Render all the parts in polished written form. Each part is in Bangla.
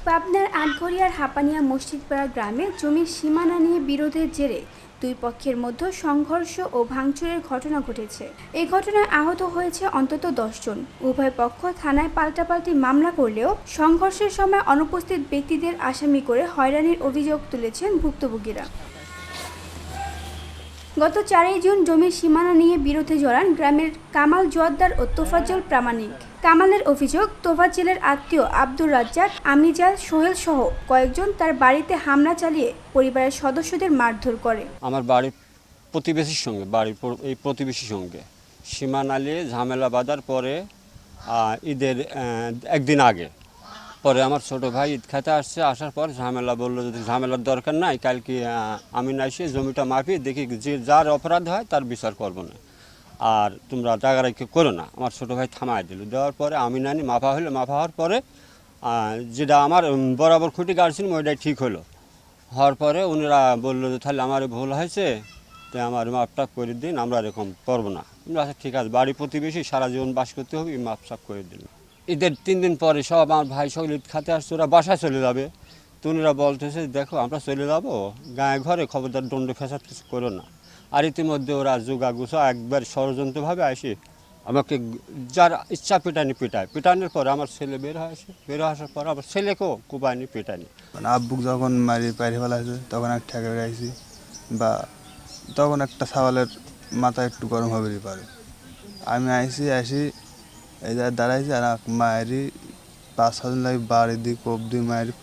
পাবনার আটঘরিয়ার হাপানিয়া মসজিদপাড়া গ্রামে জমির সীমানা নিয়ে বিরোধের জেরে দুই পক্ষের মধ্যে সংঘর্ষ ও ভাঙচুরের ঘটনা ঘটেছে। এই ঘটনায় আহত হয়েছে অন্তত 10 জন। উভয় পক্ষ থানায় পাল্টাপাল্টি মামলা করলেও সংঘর্ষের সময় অনুপস্থিত ব্যক্তিদের আসামি করে হয়রানির অভিযোগ তুলেছেন ভুক্তভোগীরা। গত 4 জুন জমির সীমানা নিয়ে বিরোধে জড়ান গ্রামের কামাল জোয়ারদার ও তোফাজ্জল প্রামাণিক। কামালের অভিযোগ, তোফাজ্জলের আত্মীয় আব্দুর রাজ্জাক, আমিজাল, সোহেল সহ কয়েকজন তার বাড়িতে হামলা চালিয়ে পরিবারের সদস্যদের মারধর করে। আমার বাড়ির প্রতিবেশীর সঙ্গে এই প্রতিবেশীর সঙ্গে সীমানা নিয়ে ঝামেলা বাঁধার পরে ঈদের একদিন আগে পরে আমার ছোট ভাই ঈদ খেতে আসছে, আসার পর ঝামেলা বললো যদি ঝামেলার দরকার নাই কালকে আমি না এসে জমিটা মাপি দেখি যে যার অপরাধ হয় তার বিচার করবো না, আর তোমরা রাগারাগি করো না। আমার ছোট ভাই থামায় দিল, দেওয়ার পরে আমি নানি মাপা হওয়ার পরে যেটা আমার বরাবর খুঁটি গাড়ছিল ওইটাই ঠিক হওয়ার পরে উনারা বললো যে তাহলে আমার ভুল হয়েছে, তো আমার মাপটা করে দিন, আমরা এরকম করবো না। আচ্ছা ঠিক আছে, বাড়ি প্রতিবেশী সারা জীবন বাস করতে হবে, মাপ সাপ করে দিল। ঈদের 3 দিন পরে সব আমার ভাই সকল ঈদ খাতে আসছে, ওরা বাসায় চলে যাবে। তো উনারা বলতেছে দেখো আমরা চলে যাবো, গায়ে ঘরে খবরদার দণ্ড ফেসাদ কিছু করো না। আর ইতিমধ্যে ওরা যোগাগুছা একবার ষড়যন্ত্রভাবে আসে আমাকে যার ইচ্ছা পিটানোর পর আমার ছেলে বের আসার পর আবার ছেলেকেও কুবায়নি পিটানি। মানে আব্বুক যখন মারি পাইরে ফেলা হয়েছে তখন এক ঠেকা গাইছি, বা তখন একটা ছাওয়ালের মাথা একটু গরম হবেই পারে। আমি আসি এই যা দাঁড়াইছি আর মায়েরই 5-6 জন লাগে বাড়ি দিয়ে কোপ দিয়ে মায়েরই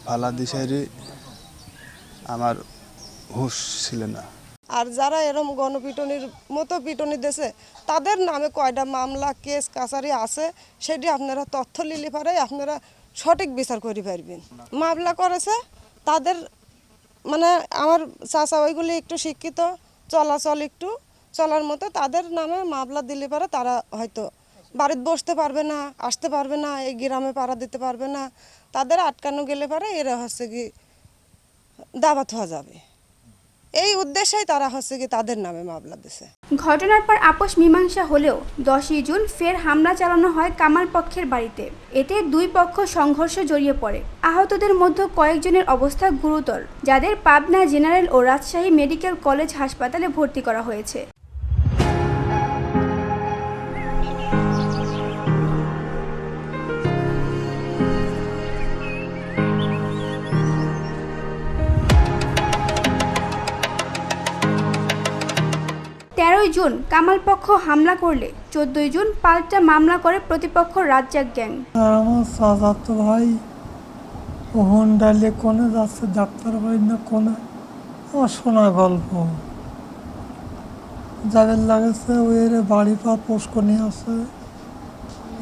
ফালা দিশারি আমার হুঁশ ছিল না। আর যারা এরম গণপিটনির মতো পিটনি দেশে তাদের নামে কয়টা মামলা কেস কাছারি আছে সেটি আপনারা তথ্য লিলে পারে আপনারা সঠিক বিচার করে পারবেন। মামলা করেছে তাদের মানে আমার চাচা ওইগুলি একটু শিক্ষিত, চলাচল একটু চলার মতো, তাদের নামে মামলা দিলে পারে তারা হয়তো বাড়িতে বসতে পারবে না, আসতে পারবে না, এই গ্রামে পাড়া দিতে পারবে না, তাদের আটকানো গেলে পারে এরা হচ্ছে কি দাবাত হওয়া যাবে, এই উদ্দেশ্যেই তারা হচ্ছে কি তাদের নামে মামলা দিছে। ঘটনার পর আপোষ মীমাংসা হলেও 10 জুন ফের হামলা চালানো হয় কামাল পক্ষের বাড়িতে। এতে দুই পক্ষ সংঘর্ষ জড়িয়ে পড়ে। আহতদের মধ্যে কয়েকজনের অবস্থা গুরুতর, যাদের পাবনা জেনারেল ও রাজশাহী মেডিকেল কলেজ হাসপাতালে ভর্তি করা হয়েছে। জুন কামাল পক্ষ হামলা করলে 14 জুন পাল্টা মামলা করে প্রতিপক্ষ রাজ্জাক গ্যাং। আমার চাচাতো ভাই হোন্ডালে কোনে যাচ্ছে, ডাক্তার বাড়ি না কোনে, আমার শোনা গল্প। যাদের লাগেছে ওই বাড়ি পার পুষ্করণী আছে,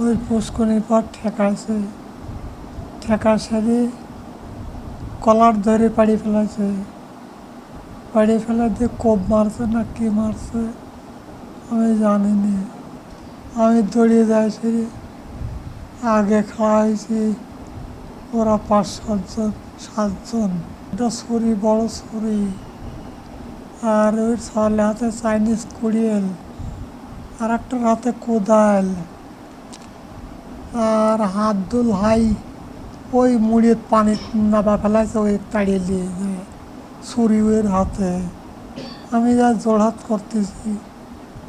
ওই পুষ্করণীর পার ঠেকা সেরে কলার ধরে পাড়ি ফেলাছে, দিয়ে কোপ মারছে না কি মারছে আমি জানিনি। আমি দৌড়িয়ে যাই সেরে আগে খাওয়াইছি, ওরা 5-7 জন। একটা ছুরি, বড় ছুরি, আর ওই সালে হাতে চাইনিজ কুড়িয়েল, আর একটা হাতে কোদাল, আর হাত দুল হাই ওই মুড়িয়ে পানি নাবা ফেলাইছে, ওই তাড়িয়ে নিয়ে যায় ছুরি ওর হাতে। আমি যা জোড়হাত করতেছি,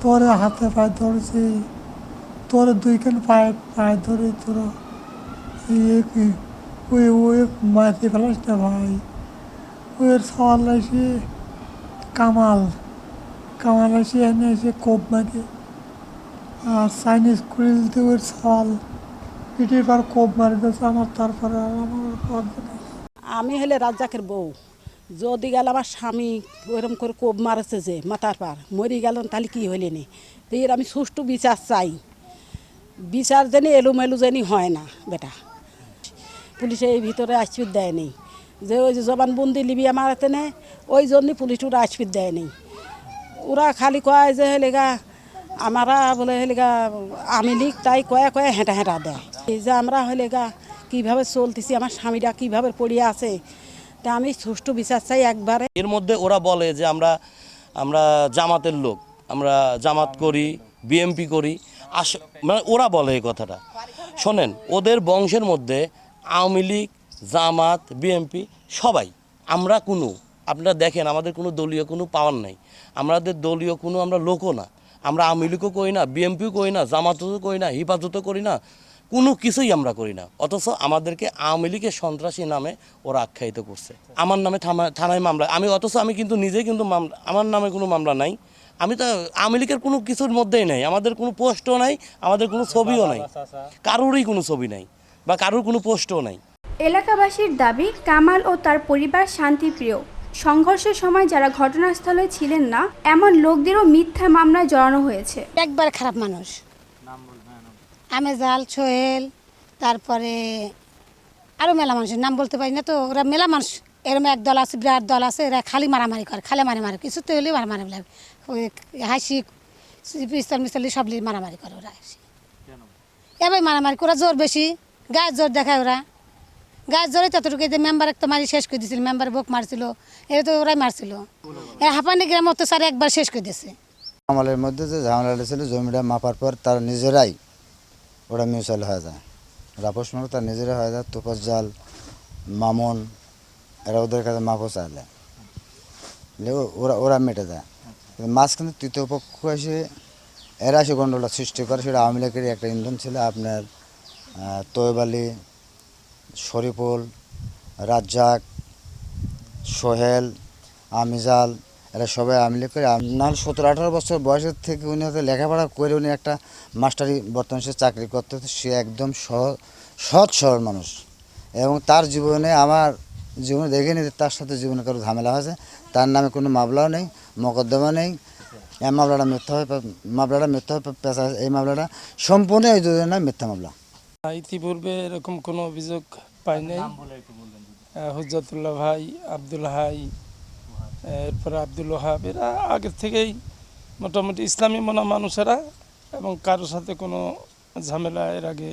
তোরে হাতে পায়ে ধরেছি, তোর 2 পায়ে ধরে তোরা ওই মারতে ফেলাস না ভাই। ওর সওয়াল এসে কামাল এসে এনে এসে কোপ মারে, আর চাইনিজ কুড়িলতে ওর সওয়াল পিঠের পর কোপ মারি দিয়েছে আমার। তারপরে আমি হলে রাজ্জাকের বউ, যদি গেল আমার স্বামী ওইরকম করে কোপ মারেছে যে মাথার পার মরি গেল, তাহলে কী হইলে নি। তো এর আমি সুষ্ঠু বিচার চাই, বিচার জানি এলোমেলু জানি হয় না বেটা। পুলিশে এই ভিতরে আসপিত দেয়নি, যে ওই যে জবানবন্দি লিবি আমার হাতে নেই, ওই জন্যই পুলিশ ওরা আসপিত দেয়নি। ওরা খালি কয় যে হেলেগা আমারা বলে হেলেগা আমি লিখ, তাই কয়ে হেঁটা দেয়। এই যে আমরা হেলেগা কীভাবে চলতেছি, আমার স্বামীরা কীভাবে পড়িয়ে আছে, তা আমি সুষ্ঠু বিচার চাই একবারে। এর মধ্যে ওরা বলে যে আমরা জামাতের লোক, আমরা জামাত করি, বিএমপি করি, মানে ওরা বলে এই কথাটা। শোনেন, ওদের বংশের মধ্যে আওয়ামী লীগ, জামাত, বিএনপি সবাই, আমরা কোনো, আপনারা দেখেন আমাদের কোনো দলীয় কোনো পাওয়ার নাই, আমাদের দলীয় কোনো আমরা লোকও না, আমরা আওয়ামী লীগও করি না, বিএনপিও করি না, জামাতও করি না, হেফাজতও করি না, কোনো কিছুই আমরা করি না। অথচ আমাদেরকে আওয়ামী লীগের সন্ত্রাসী নামে ওরা আখ্যায়িত করছে। আমার নামে থানায় মামলা, অথচ আমি কিন্তু নিজেই কিন্তু মামলা, আমার নামে কোনো মামলা নাই, আমি তো আওয়ামী লীগের কোনো কিছুর মধ্যেই নাই, আমাদের কোনো পোস্টও নাই, আমাদের কোনো ছবিও নাই, কারোরই কোনো ছবি নাই বা কারোর কোনো পোস্টও নাই। এলাকাবাসীর দাবি, কামাল ও তার পরিবার শান্তিপ্রিয়। সংঘর্ষের সময় যারা ঘটনাস্থলে ছিলেন না এমন লোকদেরও মিথ্যা মামলায় জড়ানো হয়েছে। একবার খারাপ মানুষ, আমেজাল, সোহেল, তারপরে আরও মেলা মানুষের নাম বলতে পারি না তো, ওরা মেলা মানুষ, এরম এক দল আছে, বিরাট দল আছে, এরা খালি মারামারি করে, খালি মারামারি, কিছু তো হলেই মারামারি লাগে, ওই হাসি পিস্তল মিস্তলি সব মারামারি করে ওরা। এবার মারামারি ওরা জোর বেশি, গায়ের জোর দেখায় ওরা, গায়ের জোরে ততটুকু মেম্বার একটা মারি শেষ করে দিয়েছিল, মেম্বার বুক মারছিল, এটা তো ওরাই মারছিল, হাঁপানি গ্রাম অত্যাচার একবার শেষ করে দিয়েছে। আমাদের মধ্যে যে ঝামেলাটা ছিল, জমিটা মাপার পর তারা নিজেরাই ওরা মিউচুয়াল হয়ে যায়, রাপস মাপ তার নিজেরা হয়ে যায়, তোপাস জাল, মামুন, এরা ওদের কাছে মাপও চাইলে ওরা মেটে যায়। কিন্তু মাঝখানে তৃতীয় পক্ষ এসে এরা এসে গন্ডগোলটা সৃষ্টি করে, সেটা আওয়ামী লীগের একটা ইন্ধন ছিল, আপনার তৈয়ব আলী, শরীফুল, রাজ্জাক, সোহেল, আমিজাল, এরা সবাই আওয়ামী লীগ করে। নাহলে 17-18 বছর বয়সের থেকে উনি হয়তো লেখাপড়া করে উনি একটা মাস্টারি বর্তমানে সে চাকরি করতে, সে একদম সৎ সরল মানুষ, এবং তার জীবনে আমার জীবনে দেখিনি তার সাথে জীবনে কারো ঝামেলা হয়েছে, তার নামে কোনো মামলাও নেই, মোকদ্দমা নেই। এই মামলাটা মিথ্যা হবে পেশা, এই মামলাটা সম্পূর্ণ এই দুজনের নামে মিথ্যা মামলা। ইতিপূর্বে এরকম কোনো অভিযোগ পাই নাই। হুজ্জাতুল্লাহ ভাই, আব্দুল হাই, এরপরে আব্দুল ওহাব, এরা আগের থেকেই মোটামুটি ইসলামী মনা মানুষেরা, এবং কারোর সাথে কোনো ঝামেলা এর আগে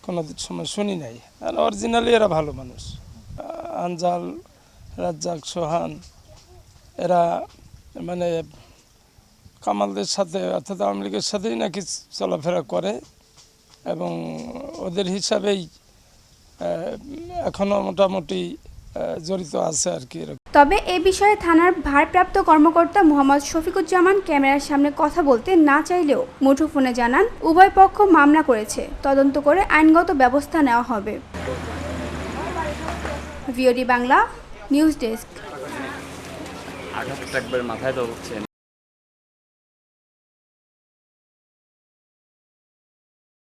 কোনো সময় শুনি নাই। আর অরিজিনালি এরা ভালো মানুষ। আনজাল, রাজ্জাক, সোহান, এরা মানে কামালদের সাথে অর্থাৎ আওয়ামী লীগের সাথেই নাকি চলাফেরা করে, এবং ওদের হিসাবেই এখনও মোটামুটি জড়িত আছে আর কি। তবে এ বিষয়ে থানার ভারপ্রাপ্ত কর্মকর্তা মোহাম্মদ শফিকুজ্জামান ক্যামেরার সামনে কথা বলতে না চাইলেও মুঠোফোনে জানান, উভয় পক্ষ মামলা করেছে, তদন্ত করে আইনগত ব্যবস্থা নেওয়া হবে। VOD Bangla news desk.